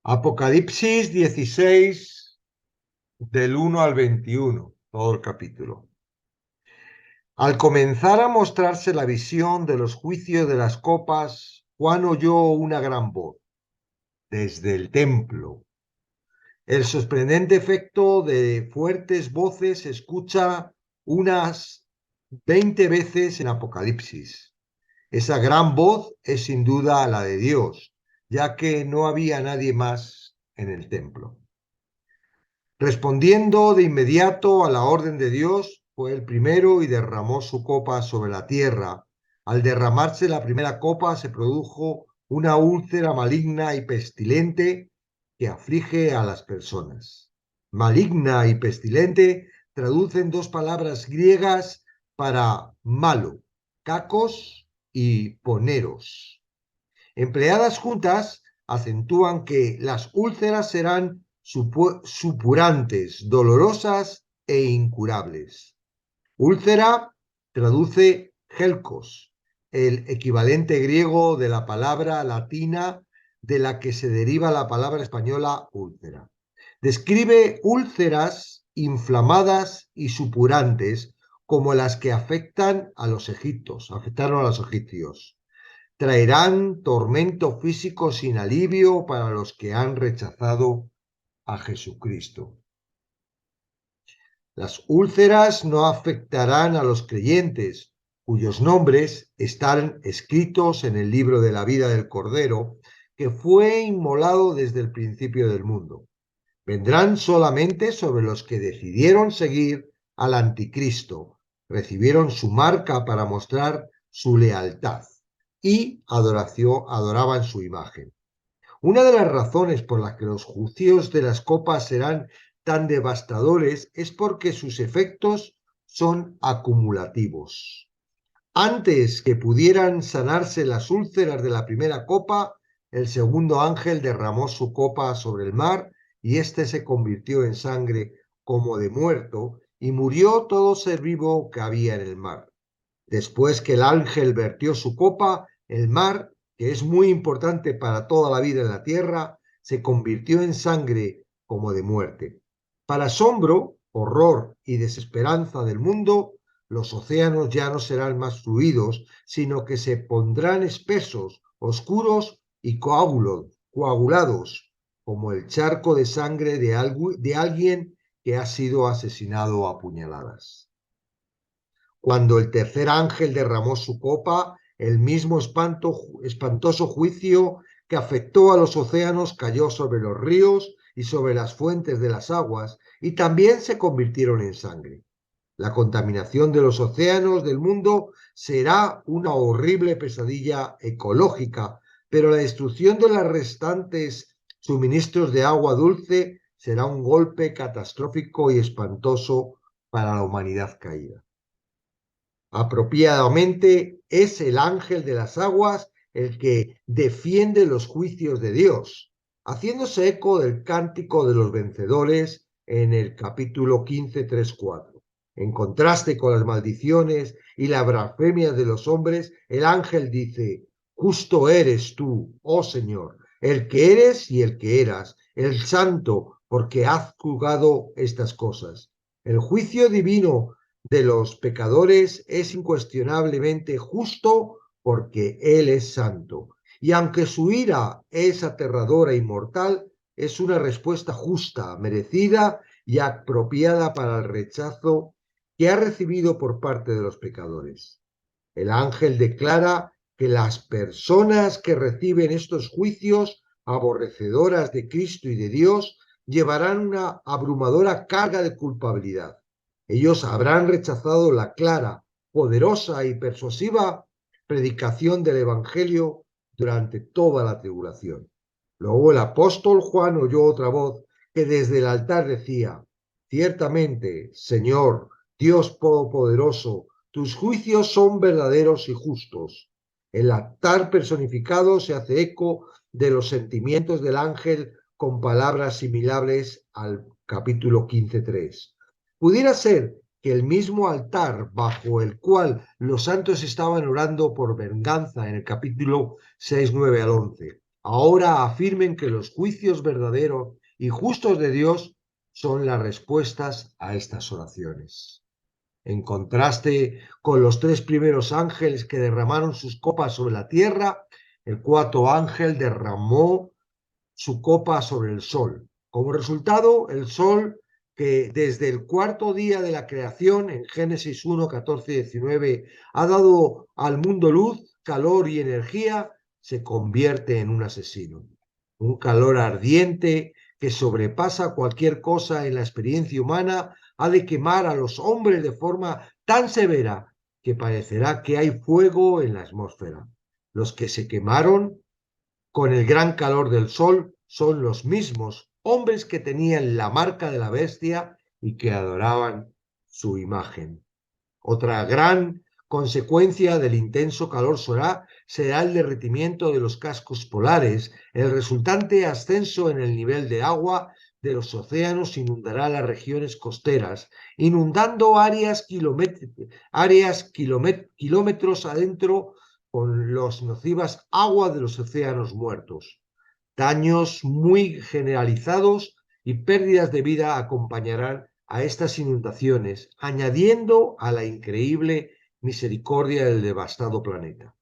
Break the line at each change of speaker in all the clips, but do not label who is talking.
Apocalipsis 16, del 1 al 21, todo el capítulo. Al comenzar a mostrarse la visión de los juicios de las copas, Juan oyó una gran voz desde el templo. El sorprendente efecto de fuertes voces se escucha unas 20 veces en Apocalipsis. Esa gran voz es sin duda la de Dios, ya que no había nadie más en el templo. Respondiendo de inmediato a la orden de Dios, fue el primero y derramó su copa sobre la tierra. Al derramarse la primera copa se produjo una úlcera maligna y pestilente que aflige a las personas. Maligna y pestilente traducen dos palabras griegas para malo, cacos y poneros. Empleadas juntas, acentúan que las úlceras serán supurantes, dolorosas e incurables. Úlcera traduce gelcos, el equivalente griego de la palabra latina de la que se deriva la palabra española úlcera. Describe úlceras inflamadas y supurantes como las que afectaron a los egipcios. Traerán tormento físico sin alivio para los que han rechazado a Jesucristo. Las úlceras no afectarán a los creyentes, cuyos nombres están escritos en el libro de la vida del Cordero, que fue inmolado desde el principio del mundo. Vendrán solamente sobre los que decidieron seguir al anticristo, recibieron su marca para mostrar su lealtad y adoraban su imagen. Una de las razones por las que los juicios de las copas serán tan devastadores es porque sus efectos son acumulativos. Antes que pudieran sanarse las úlceras de la primera copa, el segundo ángel derramó su copa sobre el mar y éste se convirtió en sangre como de muerto y murió todo ser vivo que había en el mar. Después que el ángel vertió su copa, el mar, que es muy importante para toda la vida en la tierra, se convirtió en sangre como de muerte. Para asombro, horror y desesperanza del mundo, los océanos ya no serán más fluidos, sino que se pondrán espesos, oscuros y coagulados, como el charco de sangre de alguien que ha sido asesinado a puñaladas. Cuando el tercer ángel derramó su copa, el mismo espantoso juicio que afectó a los océanos cayó sobre los ríos y sobre las fuentes de las aguas, y también se convirtieron en sangre. La contaminación de los océanos del mundo será una horrible pesadilla ecológica, pero la destrucción de los restantes suministros de agua dulce será un golpe catastrófico y espantoso para la humanidad caída. Apropiadamente es el ángel de las aguas el que defiende los juicios de Dios, haciéndose eco del cántico de los vencedores en el capítulo 15, 3, 4. En contraste con las maldiciones y la blasfemia de los hombres, el ángel dice: justo eres tú, oh Señor, el que eres y el que eras, el santo, porque has juzgado estas cosas. El juicio divino de los pecadores es incuestionablemente justo porque Él es santo. Y aunque su ira es aterradora y mortal, es una respuesta justa, merecida y apropiada para el rechazo que ha recibido por parte de los pecadores. El ángel declara que las personas que reciben estos juicios, aborrecedoras de Cristo y de Dios, llevarán una abrumadora carga de culpabilidad. Ellos habrán rechazado la clara, poderosa y persuasiva predicación del Evangelio durante toda la tribulación. Luego el apóstol Juan oyó otra voz que desde el altar decía: ciertamente, Señor, Dios Todopoderoso, tus juicios son verdaderos y justos. El altar personificado se hace eco de los sentimientos del ángel con palabras similares al capítulo 15:3. Pudiera ser que el mismo altar bajo el cual los santos estaban orando por venganza en el capítulo 6, 9 al 11, ahora afirmen que los juicios verdaderos y justos de Dios son las respuestas a estas oraciones. En contraste con los tres primeros ángeles que derramaron sus copas sobre la tierra, el cuarto ángel derramó su copa sobre el sol. Como resultado, el sol, que desde el cuarto día de la creación, en Génesis 1, 14 y 19, ha dado al mundo luz, calor y energía, se convierte en un asesino. Un calor ardiente que sobrepasa cualquier cosa en la experiencia humana, ha de quemar a los hombres de forma tan severa que parecerá que hay fuego en la atmósfera. Los que se quemaron con el gran calor del sol son los mismos hombres que tenían la marca de la bestia y que adoraban su imagen. Otra gran consecuencia del intenso calor solar será el derretimiento de los cascos polares. El resultante ascenso en el nivel de agua de los océanos inundará las regiones costeras, inundando kilómetros adentro con las nocivas aguas de los océanos muertos. Daños muy generalizados y pérdidas de vida acompañarán a estas inundaciones, añadiendo a la increíble misericordia del devastado planeta.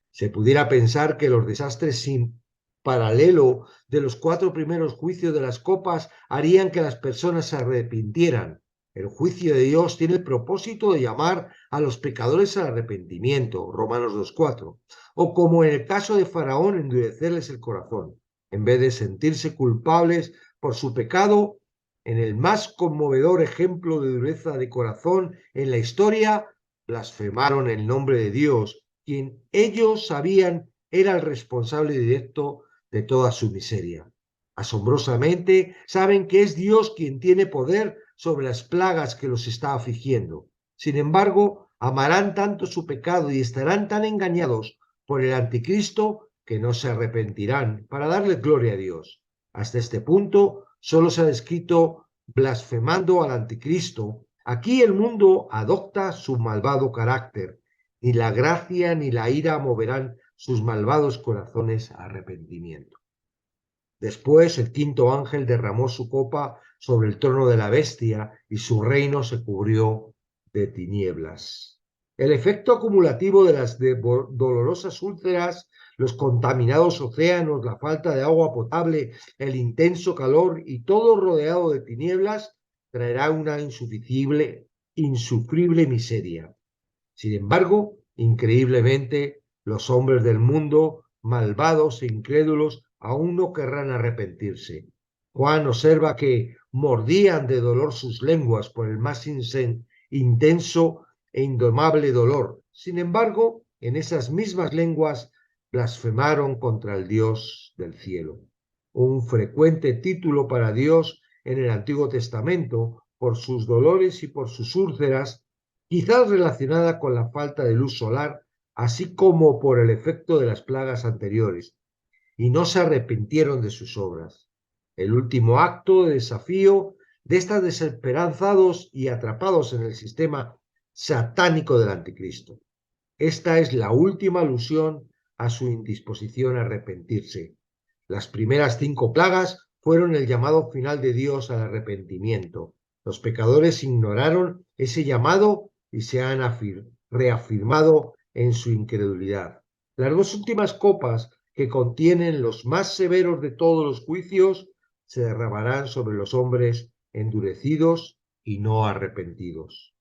Se pudiera pensar que los desastres sin paralelo de los cuatro primeros juicios de las copas harían que las personas se arrepintieran. El juicio de Dios tiene el propósito de llamar a los pecadores al arrepentimiento, Romanos 2:4, o como en el caso de Faraón, endurecerles el corazón. En vez de sentirse culpables por su pecado, en el más conmovedor ejemplo de dureza de corazón en la historia, blasfemaron el nombre de Dios, quien ellos sabían era el responsable directo de toda su miseria. Asombrosamente, saben que es Dios quien tiene poder sobre las plagas que los está afligiendo. Sin embargo, amarán tanto su pecado y estarán tan engañados por el anticristo que no se arrepentirán para darle gloria a Dios. Hasta este punto, solo se ha descrito blasfemando al anticristo. Aquí el mundo adopta su malvado carácter. Ni la gracia ni la ira moverán sus malvados corazones a arrepentimiento. Después el quinto ángel derramó su copa sobre el trono de la bestia y su reino se cubrió de tinieblas. El efecto acumulativo de las dolorosas úlceras, los contaminados océanos, la falta de agua potable, el intenso calor y todo rodeado de tinieblas traerá una insufrible miseria. Sin embargo, increíblemente, los hombres del mundo, malvados e incrédulos, aún no querrán arrepentirse. Juan observa que mordían de dolor sus lenguas por el más intenso e indomable dolor. Sin embargo, en esas mismas lenguas blasfemaron contra el Dios del cielo. Un frecuente título para Dios en el Antiguo Testamento, por sus dolores y por sus úlceras, quizás relacionada con la falta de luz solar, así como por el efecto de las plagas anteriores, y no se arrepintieron de sus obras. El último acto de desafío de estos desesperanzados y atrapados en el sistema satánico del anticristo. Esta es la última alusión a su indisposición a arrepentirse. Las primeras 5 plagas fueron el llamado final de Dios al arrepentimiento. Los pecadores ignoraron ese llamado y se han reafirmado en su incredulidad. Las 2 últimas copas, que contienen los más severos de todos los juicios, se derramarán sobre los hombres endurecidos y no arrepentidos.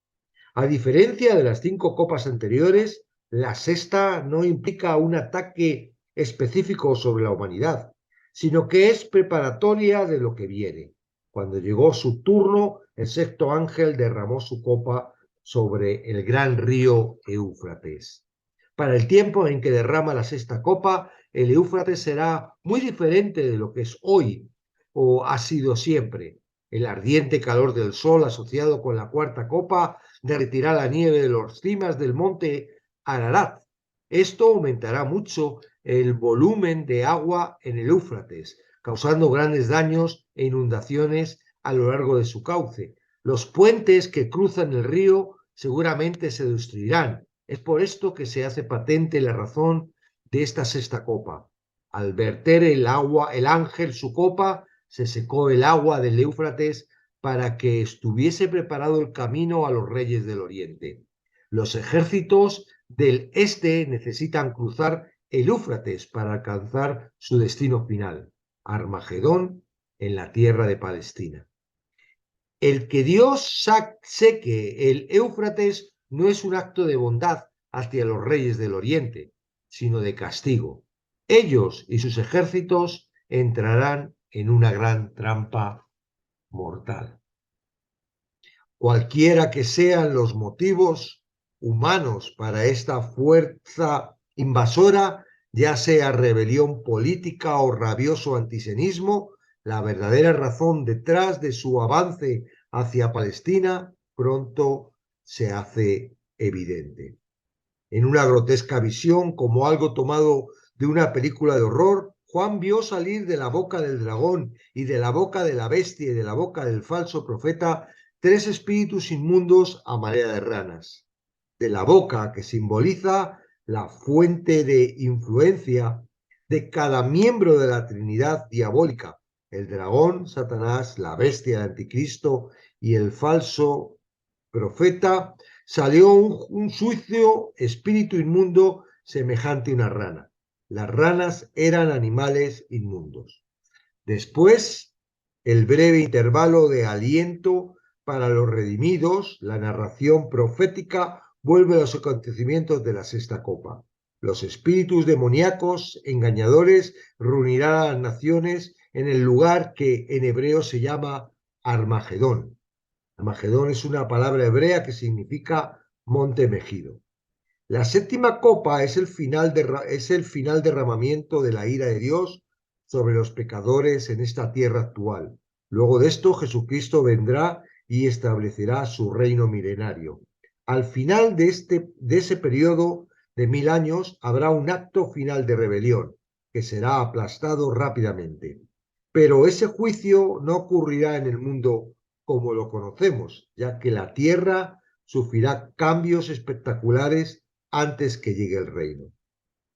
A diferencia de las 5 copas anteriores, la sexta no implica un ataque específico sobre la humanidad, sino que es preparatoria de lo que viene. Cuando llegó su turno, el sexto ángel derramó su copa sobre el gran río Éufrates. Para el tiempo en que derrama la sexta copa, el Éufrates será muy diferente de lo que es hoy o ha sido siempre. El ardiente calor del sol asociado con la cuarta copa derretirá la nieve de las cimas del monte Ararat. Esto aumentará mucho el volumen de agua en el Éufrates, causando grandes daños e inundaciones a lo largo de su cauce. Los puentes que cruzan el río seguramente se destruirán. Es por esto que se hace patente la razón de esta sexta copa. Al verter el ángel su copa, se secó el agua del Éufrates para que estuviese preparado el camino a los reyes del oriente. Los ejércitos del este necesitan cruzar el Éufrates para alcanzar su destino final, Armagedón, en la tierra de Palestina. El que Dios seque el Éufrates no es un acto de bondad hacia los reyes del oriente, sino de castigo. Ellos y sus ejércitos entrarán en una gran trampa mortal. Cualquiera que sean los motivos humanos para esta fuerza invasora, ya sea rebelión política o rabioso antisemismo, la verdadera razón detrás de su avance hacia Palestina pronto se hace evidente. En una grotesca visión, como algo tomado de una película de horror, Juan vio salir de la boca del dragón y de la boca de la bestia y de la boca del falso profeta 3 espíritus inmundos a manera de ranas. De la boca, que simboliza la fuente de influencia de cada miembro de la Trinidad diabólica, el dragón, Satanás, la bestia, el anticristo y el falso profeta, salió un sucio espíritu inmundo semejante a una rana. Las ranas eran animales inmundos. Después, el breve intervalo de aliento para los redimidos, la narración profética vuelve a los acontecimientos de la sexta copa. Los espíritus demoníacos, engañadores, reunirán a las naciones en el lugar que en hebreo se llama Armagedón. Armagedón es una palabra hebrea que significa monte mejido. La séptima copa es el final derramamiento de la ira de Dios sobre los pecadores en esta tierra actual. Luego de esto, Jesucristo vendrá y establecerá su reino milenario. Al final de ese periodo de 1000 años habrá un acto final de rebelión que será aplastado rápidamente. Pero ese juicio no ocurrirá en el mundo como lo conocemos, ya que la tierra sufrirá cambios espectaculares antes que llegue el reino.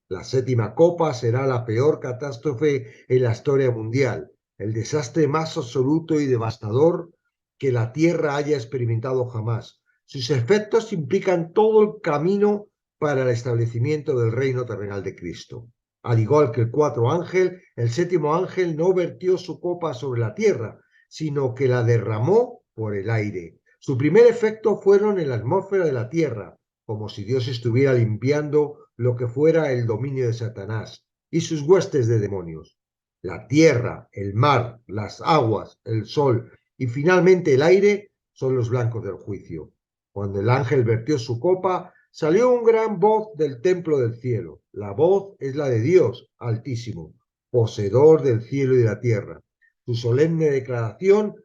La séptima copa será la peor catástrofe en la historia mundial, el desastre más absoluto y devastador que la tierra haya experimentado jamás. Sus efectos implican todo el camino para el establecimiento del reino terrenal de Cristo. Al igual que el cuarto ángel, el séptimo ángel no vertió su copa sobre la tierra, sino que la derramó por el aire. Su primer efecto fueron en la atmósfera de la tierra, como si Dios estuviera limpiando lo que fuera el dominio de Satanás y sus huestes de demonios. La tierra, el mar, las aguas, el sol y finalmente el aire son los blancos del juicio. Cuando el ángel vertió su copa, salió un gran voz del templo del cielo. La voz es la de Dios Altísimo, poseedor del cielo y de la tierra. Su solemne declaración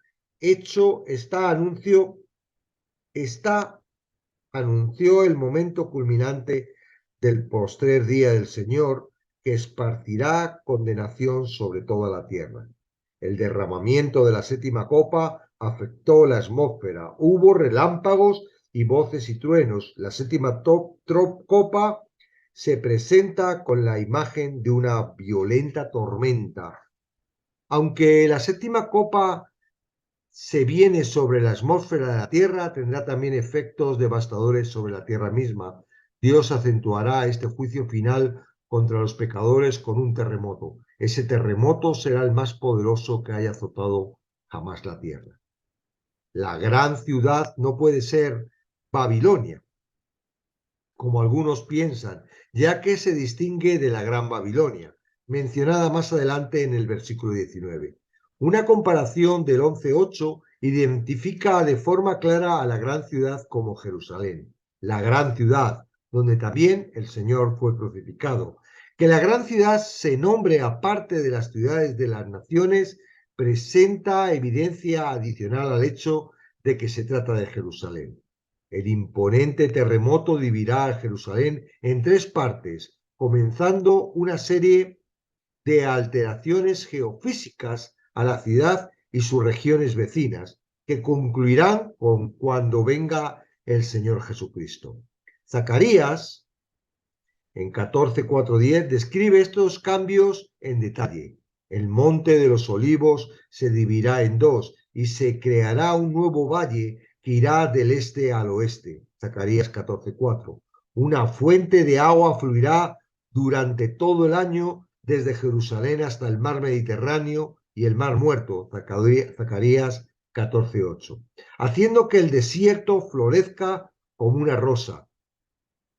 anunció el momento culminante del postrer día del Señor, que esparcirá condenación sobre toda la tierra. El derramamiento de la séptima copa afectó la atmósfera. Hubo relámpagos y voces y truenos. La séptima copa se presenta con la imagen de una violenta tormenta. Aunque la séptima copa se viene sobre la atmósfera de la Tierra, tendrá también efectos devastadores sobre la Tierra misma. Dios acentuará este juicio final contra los pecadores con un terremoto. Ese terremoto será el más poderoso que haya azotado jamás la Tierra. La gran ciudad no puede ser Babilonia, como algunos piensan, ya que se distingue de la Gran Babilonia, mencionada más adelante en el versículo 19. Una comparación del 11:8 identifica de forma clara a la gran ciudad como Jerusalén, la gran ciudad, donde también el Señor fue crucificado. Que la gran ciudad se nombre aparte de las ciudades de las naciones presenta evidencia adicional al hecho de que se trata de Jerusalén. El imponente terremoto dividirá a Jerusalén en 3 partes, comenzando una serie de alteraciones geofísicas a la ciudad y sus regiones vecinas, que concluirán con cuando venga el Señor Jesucristo. Zacarías en 14:4-10, describe estos cambios en detalle. El monte de los olivos se dividirá en dos y se creará un nuevo valle que irá del este al oeste. Zacarías 14:4. Una fuente de agua fluirá durante todo el año desde Jerusalén hasta el mar Mediterráneo y el mar Muerto. Zacarías 14:8. Haciendo que el desierto florezca como una rosa.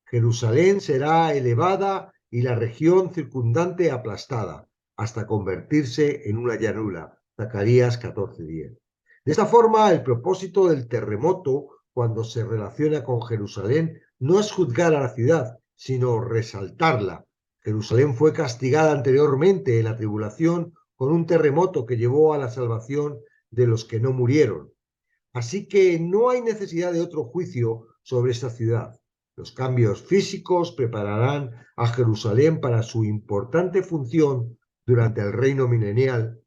Jerusalén será elevada y la región circundante aplastada, hasta convertirse en una llanura. Zacarías 14:10. De esta forma, el propósito del terremoto, cuando se relaciona con Jerusalén, no es juzgar a la ciudad, sino resaltarla. Jerusalén fue castigada anteriormente en la tribulación con un terremoto que llevó a la salvación de los que no murieron. Así que no hay necesidad de otro juicio sobre esta ciudad. Los cambios físicos prepararán a Jerusalén para su importante función durante el reino milenial,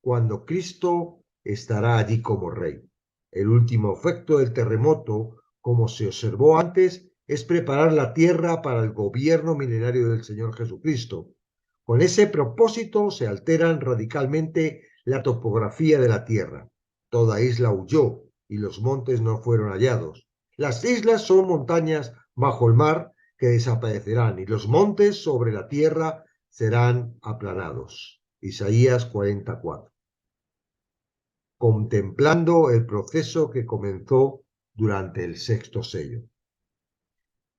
cuando Cristo estará allí como rey. El último efecto del terremoto, como se observó antes, es preparar la tierra para el gobierno milenario del Señor Jesucristo. Con ese propósito se alteran radicalmente la topografía de la tierra. Toda isla huyó y los montes no fueron hallados. Las islas son montañas bajo el mar que desaparecerán y los montes sobre la tierra serán aplanados. Isaías 44. Contemplando el proceso que comenzó durante el sexto sello.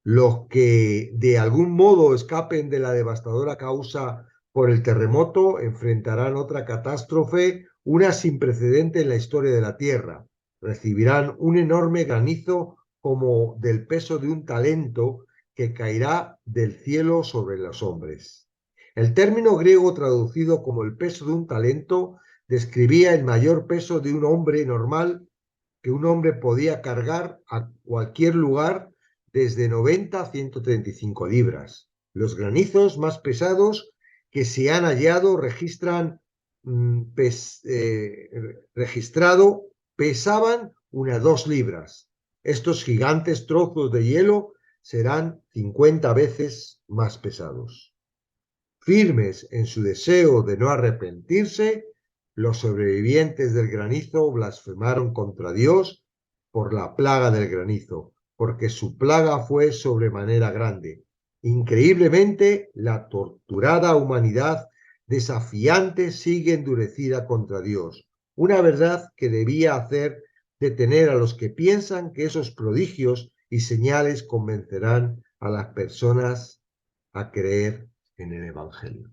Los que de algún modo escapen de la devastadora causa por el terremoto enfrentarán otra catástrofe, una sin precedente en la historia de la Tierra. Recibirán un enorme granizo como del peso de un talento que caerá del cielo sobre los hombres. El término griego traducido como el peso de un talento describía el mayor peso de un hombre normal que un hombre podía cargar a cualquier lugar desde 90 a 135 libras. Los granizos más pesados que se han hallado registrado pesaban unas 2 libras. Estos gigantes trozos de hielo serán 50 veces más pesados. Firmes en su deseo de no arrepentirse, los sobrevivientes del granizo blasfemaron contra Dios por la plaga del granizo, porque su plaga fue sobremanera grande. Increíblemente, la torturada humanidad desafiante sigue endurecida contra Dios, una verdad que debía hacer detener a los que piensan que esos prodigios y señales convencerán a las personas a creer en el Evangelio.